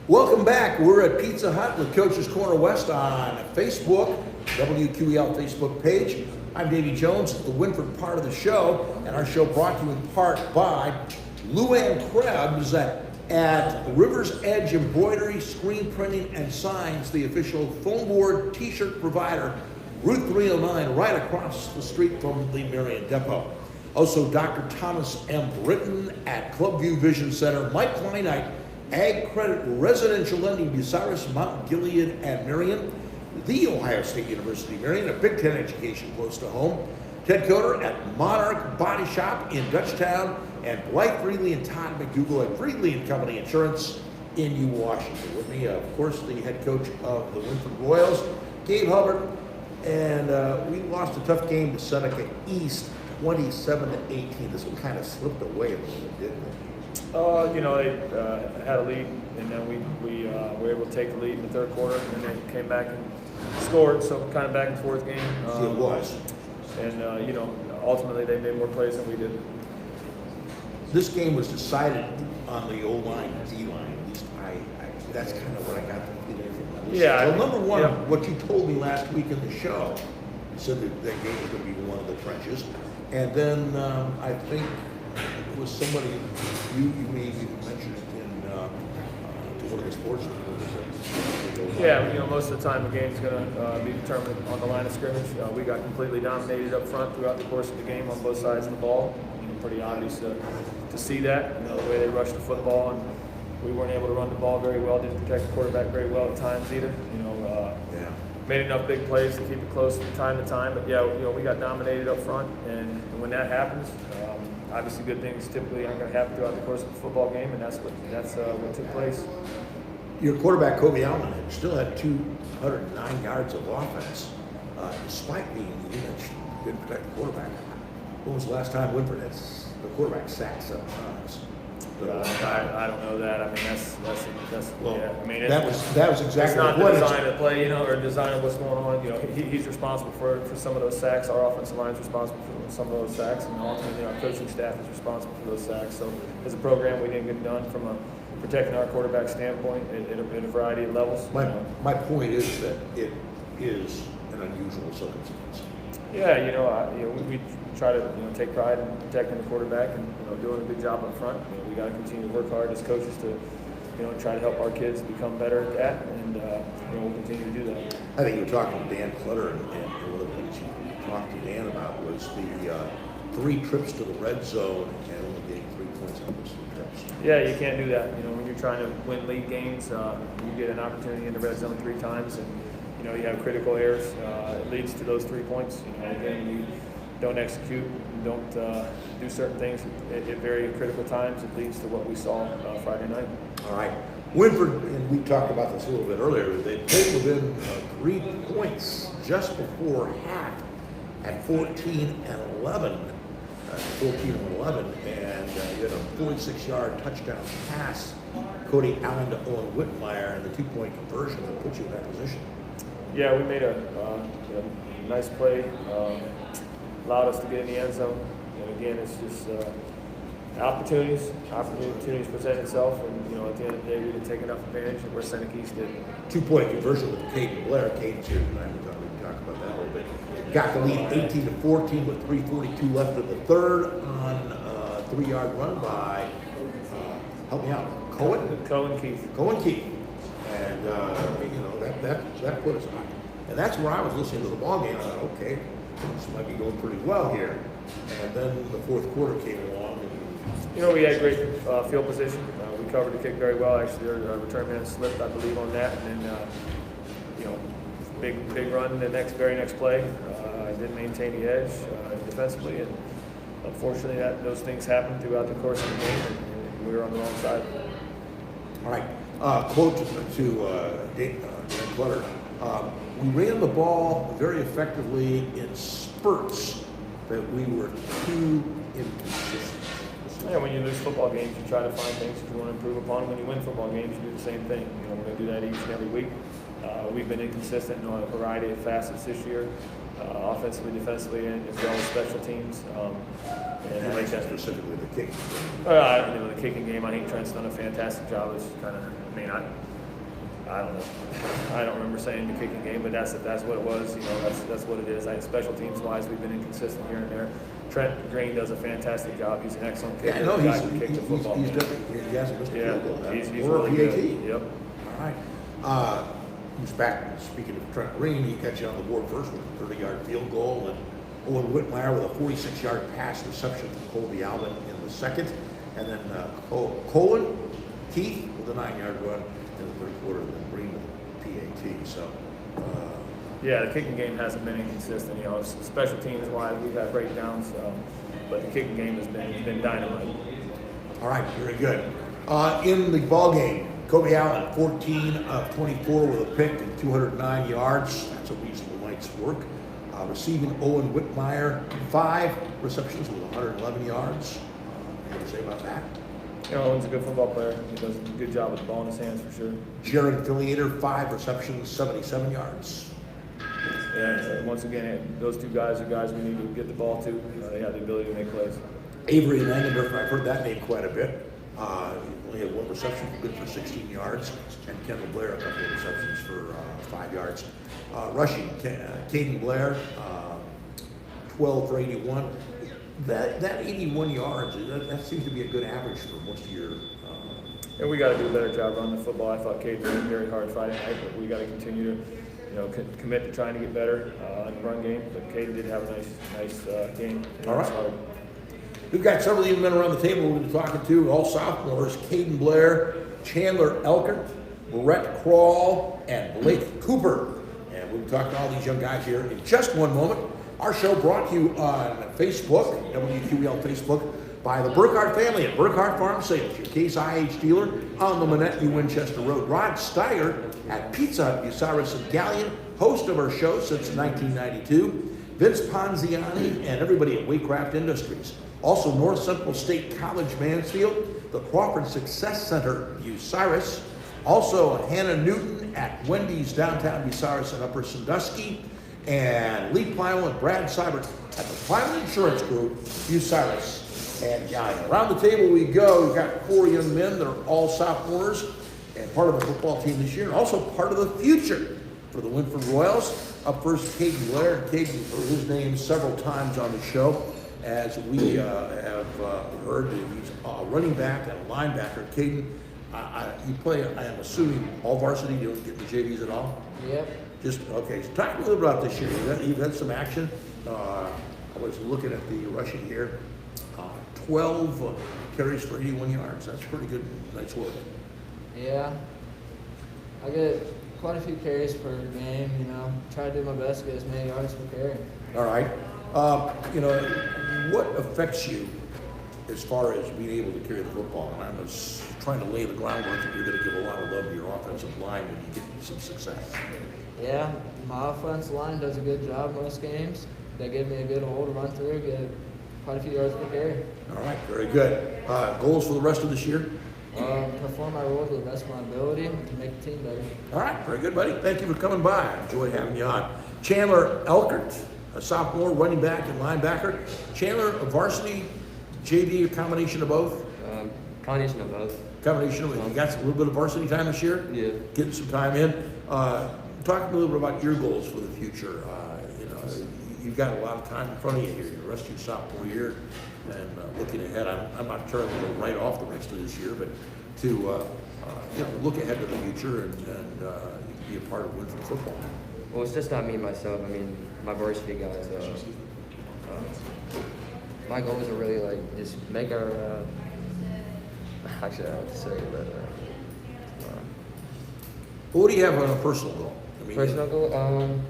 Welcome back. We're at Pizza Hut with Coach's Corner West on Facebook, WQEL Facebook page. I'm Davey Jones. It's the Wynford part of the show, and our show brought to you in part by Luann Krebs at River's Edge Embroidery, Screen Printing, and Signs, the official foam board t-shirt provider, Route 309, right across the street from the Marion Depot. Also, Dr. Thomas M. Britton at Clubview Vision Center, Mike Kleinite, Ag Credit Residential Lending, Bucyrus, Mount Gilead, and Marion. The Ohio State University, Marion, a Big Ten education close to home. Ted Coder at Monarch Body Shop in Dutchtown, and Blythe Freely and Todd McDougal at Freely and Company Insurance in U Washington. With me, of course, the head coach of the Wynford Royals, Gabe Helbert, and we lost a tough game to Seneca East, 27-18. This one kind of slipped away a little bit, didn't it? They had a lead, and then we were able to take the lead in the third quarter, and then they came back and scored. So kind of back and forth game. It was. And ultimately they made more plays than we did. This game was decided on the O-line, D-line. At least that's kind of what I got the feeling from that. Yeah. Well, number one, yeah. What you told me last week in the show, you said that game was going to be one of the trenches, and then I think it was somebody you maybe mentioned it in to one of the sports reporters. Yeah, most of the time the game's going to be determined on the line of scrimmage. We got completely dominated up front throughout the course of the game on both sides of the ball. Pretty obvious to see that, the way they rushed the football, and we weren't able to run the ball very well, didn't protect the quarterback very well at times either. Made enough big plays to keep it close from time to time, but we got dominated up front, and when that happens, obviously good things typically aren't going to happen throughout the course of the football game, and that's what took place. Your quarterback, Kobe Allen, still had 209 yards of offense, despite being the unit that didn't protect the quarterback. When was the last time Wynford had the quarterback sacked 7 times? I don't know that. I mean, that's well, yeah. I mean, that was exactly it's not what the design of the play, or design of what's going on. He's responsible for some of those sacks. Our offensive line is responsible for some of those sacks, and ultimately our coaching staff is responsible for those sacks. So, as a program, we didn't get done from protecting our quarterback standpoint at a variety of levels. My point is that it is an unusual circumstance. Yeah, we try to take pride in protecting the quarterback and doing a good job up front. We got to continue to work hard as coaches to try to help our kids become better at that, and we'll continue to do that. I think you were talking to Dan Clutter, and one of the things you talked to Dan about was the 3 trips to the red zone and only getting 3 points on those 3 trips. Yeah, you can't do that. When you're trying to win league games, you get an opportunity in the red zone 3 times, and you have critical errors. It leads to those 3 points. Again, you don't execute, don't do certain things at very critical times. It leads to what we saw Friday night. All right. Wynford, and we talked about this a little bit earlier, they played within 3 points just before half at 14-11. 14-11, and you had a 46-yard touchdown pass, Cody Allen to Owen Whitmire, and the 2-point conversion that put you in that position. Yeah, we made a nice play, allowed us to get in the end zone. And again, it's just opportunities present itself, and at the end of the day, we didn't take enough advantage of where Seneca East did. 2-point conversion with Kaiden Blair. Kaiden's here tonight. We can talk about that a little bit. Got the lead 18-14 with 3:42 left in the third on a 3-yard run by help me out, Cohen Keith. And that put us on. And that's where I was listening to the ball game. I thought, okay, this might be going pretty well here. And then the fourth quarter came along. We had great field position. We covered the kick very well. Actually, our return man slipped, I believe, on that. And then, big run the very next play. Didn't maintain the edge defensively, and unfortunately, those things happened throughout the course of the game, and we were on the wrong side. All right. Quote to Dan Clutter. We ran the ball very effectively in spurts, but we were too inconsistent. Yeah, when you lose football games, you try to find things that you want to improve upon. When you win football games, you do the same thing. We're going to do that each and every week. We've been inconsistent in a variety of facets this year. offensively, defensively, and as well as special teams. And I like that. Specifically the kicking. The kicking game, I think Trent's done a fantastic job. It's kind of, I don't know. I don't remember saying the kicking game, but that's what it was. That's what it is. Special teams wise, we've been inconsistent here and there. Trent Green does a fantastic job. He's an excellent kicker. Yeah, I know Guy who kicked the football. He's definitely, he hasn't missed a field goal. He's or really a PAT. good. Yep. All right. Who's back? Speaking of Trent Green, he got you on the board first with a 30-yard field goal, and Owen Whitmire with a 46-yard pass reception from Colby Alvin in the second, and then Colin Keith with a 9-yard run in the third quarter, and then Green with a PAT. So. Yeah, the kicking game hasn't been inconsistent. Special teams wise, we've had breakdowns, but the kicking game has been dynamite. All right, very good. In the ball game, Kobe Allen, 14 of 24 with a pick and 209 yards. That's a reasonable night's work. Receiving Owen Whitmire, 5 receptions with 111 yards. Anything to say about that? Owen's a good football player. He does a good job with the ball in his hands for sure. Jared Affiliator, 5 receptions, 77 yards. Yeah, once again, those two guys are guys we need to get the ball to. They have the ability to make plays. Avery Langendorf, I've heard that name quite a bit. Only had 1 reception, good for 16 yards. And Kaiden Blair, a couple of receptions for 5 yards. Rushing, Kaiden Blair, 12 for 81. That 81 yards, that seems to be a good average for most of your. And we got to do a better job running the football. I thought Kaiden did very hard Friday night, but we got to continue to commit to trying to get better in the run game. But Kaiden did have a nice game. All right. We've got several young men around the table we've been talking to, all sophomores: Kaiden Blair, Chandler Elkart, Brett Crall, and Blake Cooper. And we'll be talking to all these young guys here in just one moment. Our show brought to you on Facebook, WQEL Facebook, by the Burkhardt family at Burkhardt Farm Sales, your Case IH dealer on the Manette New Winchester Road. Rod Steiger at Pizza Hut, Bucyrus and Gallion, host of our show since 1992. Vince Ponziani and everybody at Waycraft Industries. Also, North Central State College Mansfield, the Crawford Success Center, Bucyrus. Also, Hannah Newton at Wendy's downtown Bucyrus and Upper Sandusky. And Lee Plymouth and Brad Seibert at the Plymouth Insurance Group, Bucyrus and Gallion. Around the table we go. We've got 4 young men that are all sophomores and part of the football team this year, and also part of the future for the Wynford Royals. Up first, Kaiden Blair. Kaiden heard his name several times on the show, as we have heard. He's a running back and a linebacker. Kaiden, you play, I am assuming, all varsity. You don't get the JVs at all? Yep. Okay, so talk a little about this year. You've had some action. I was looking at the rushing here. 12 carries for 81 yards. That's pretty good. Nice work. Yeah. I get quite a few carries per game, Try to do my best to get as many yards per carry. All right. What affects you as far as being able to carry the football? And I was trying to lay the groundwork that you're going to give a lot of love to your offensive line when you get some success. Yeah, my offensive line does a good job most games. They give me a good hole to run through, get quite a few yards per carry. All right, very good. Goals for the rest of this year? Perform my role to the best of my ability to make the team better. All right, very good, buddy. Thank you for coming by. I enjoyed having you on. Chandler Elkart, a sophomore, running back and linebacker. Chandler, a varsity, JV, a combination of both? Combination of both. Combination of both. You got a little bit of varsity time this year? Yeah. Getting some time in. Talk a little bit about your goals for the future. You've got a lot of time in front of you here, the rest of your sophomore year, and looking ahead. I'm not trying to write off the rest of this year, but to look ahead to the future and be a part of Wynford football. Well, it's just not me myself. I mean, my varsity guys. My goals are really just make our. Actually, I don't have to say it, but. What do you have on a personal goal? Personal goal?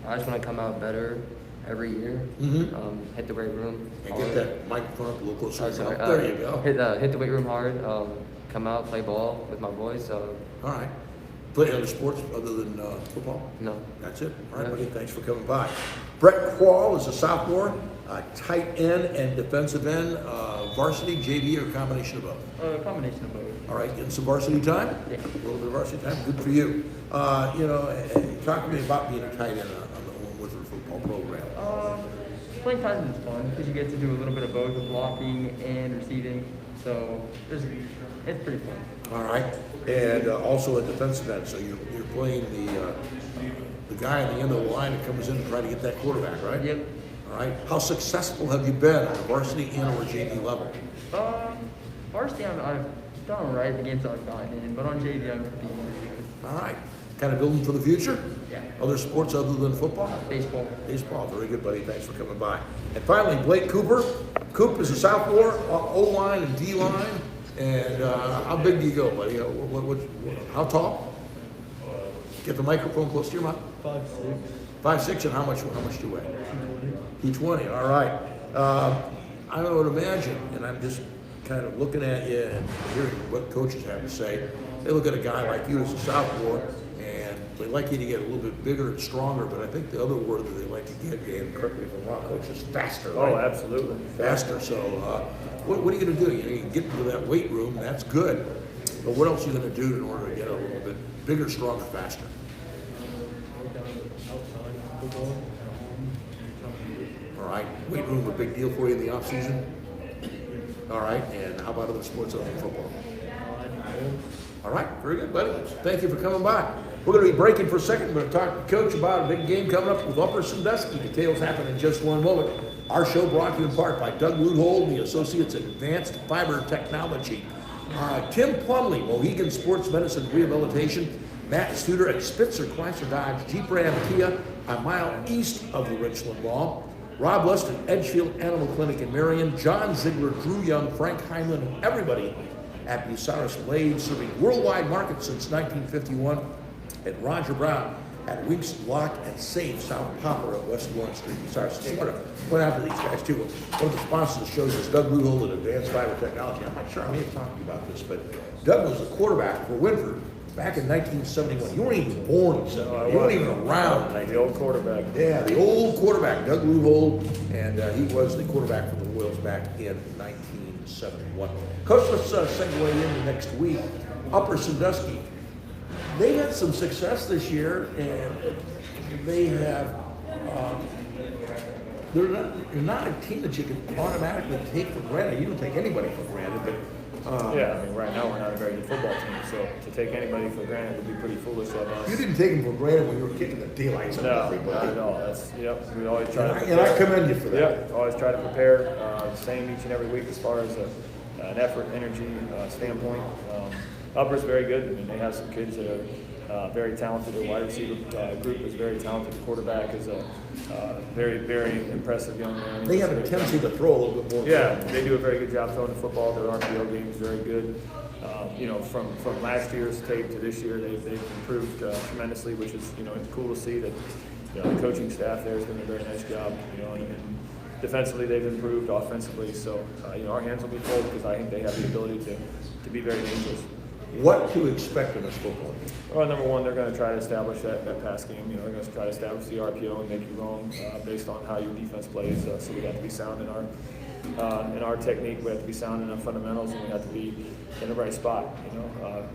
I just want to come out better every year. Mm-hmm. Hit the weight room. And get that microphone up a little closer. Oh, sorry. There you go. Hit the weight room hard. Come out, play ball with my boys. All right. Play other sports other than football? No. That's it. All right, No. buddy. Thanks for coming by. Brett Crall is a sophomore, tight end and defensive end, varsity, JV, or a combination of both? A combination of both. All right, getting some varsity time? Yeah. A little bit of varsity time. Good for you. Talk to me about being a tight end on the Wynford football program? Playing tight end is fun because you get to do a little bit of both blocking and receiving. So it's pretty fun. All right, and also a defensive end. So you're playing the guy at the end of the line that comes in and try to get that quarterback, right? Yep. All right. How successful have you been on the varsity and or JV level? Varsity, I've done all right the games I've gotten in, but on JV I'm pretty good. All right. Kind of building for the future? Yeah. Other sports other than football? Baseball. Baseball. Very good, buddy. Thanks for coming by. And finally, Blake Cooper. Coop is a sophomore, O-line and D-line. And how big do you go, buddy? How tall? Get the microphone close to your mouth. 5'6". 5'6", and how much do you weigh? 220. All right. I would imagine, and I'm just kind of looking at you and hearing what coaches have to say. They look at a guy like you as a sophomore, and they like you to get a little bit bigger and stronger. But I think the other word that they like to get, and correct me if I'm wrong, coach, is faster. Right? Oh, absolutely. Faster. So, what are you going to do? You get into that weight room. That's good. But what else are you going to do in order to get a little bit bigger, stronger, faster? All right. Weight room a big deal for you in the off season? All right. And how about other sports other than football? All right. Very good, buddy. Thank you for coming by. We're going to be breaking for a second. We're going to talk to Coach about a big game coming up with Upper Sandusky. Details happen in just one moment. Our show brought to you in part by Doug Luthold and the Associates in Advanced Fiber Technology. Tim Plumley, Mohegan Sports Medicine Rehabilitation. Matt Studer at Spitzer Chrysler Dodge Jeep Ram Kia, a mile east of the Richland Mall. Rob Lust at Edgefield Animal Clinic in Marion. John Ziegler, Drew Young, Frank Heinlein, and everybody at Bucyrus Blade, serving worldwide markets since 1951. And Roger Brown at Winks Lock and Safe, South Poplar at West Lawrence Street, Bucyrus. I want to point out to these guys too. One of the sponsors of the shows is Doug Luthold at Advanced Fiber Technology. I'm not sure I may have talked to you about this, but Doug was the quarterback for Wynford back in 1971. You weren't even born in 71. You weren't even around. The old quarterback. Yeah, the old quarterback, Doug Luthold, and he was the quarterback for the Royals back in 1971. Coach, let's segue into next week. Upper Sandusky. They had some success this year, and they have. They're not a team that you can automatically take for granted. You don't take anybody for granted, but. Yeah, I mean, right now we're not a very good football team, so to take anybody for granted would be pretty foolish of us. You didn't take them for granted when you were kicking the daylights out of No, everybody. not at all. That's, yep, we always try to And I commend you for that. Yep, always try to prepare the same each and every week as far as an effort, energy standpoint. Upper's very good. I mean, they have some kids that are very talented. Their wide receiver group is very talented. The quarterback is a very, very impressive young man. They have a tendency to throw a little bit more. Yeah, they do a very good job throwing the football. Their RPO game is very good. From last year's tape to this year, they've improved tremendously, which is, it's cool to see that the coaching staff there has done a very nice job. And defensively they've improved, offensively. So our hands will be full because I think they have the ability to be very dangerous. What to expect in this football game? Well, number one, they're going to try to establish that pass game. They're going to try to establish the RPO and make you wrong based on how your defense plays. So we have to be sound in our technique. We have to be sound in our fundamentals, and we have to be in the right spot.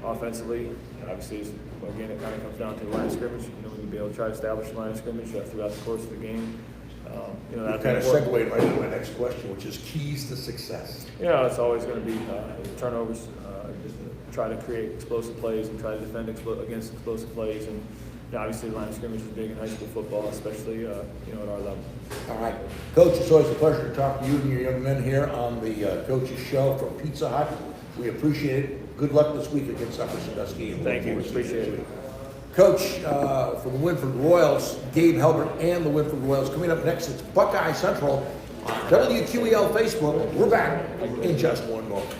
Offensively, obviously, again, it kind of comes down to the line of scrimmage. We need to be able to try to establish the line of scrimmage throughout the course of the game. That kind of segued right into my next question, which is keys to success. It's always going to be turnovers. Try to create explosive plays and try to defend against explosive plays. And obviously, the line of scrimmage is big in high school football, especially at our level. All right, Coach, it's always a pleasure to talk to you and your young men here on the Coach's Show from Pizza Hut. We appreciate it. Good luck this week against Upper Sandusky. Thank you. Appreciate it. Coach, for the Wynford Royals, Gabe Helbert and the Wynford Royals. Coming up next, it's Buckeye Central on WQEL Facebook. We're back in just one moment.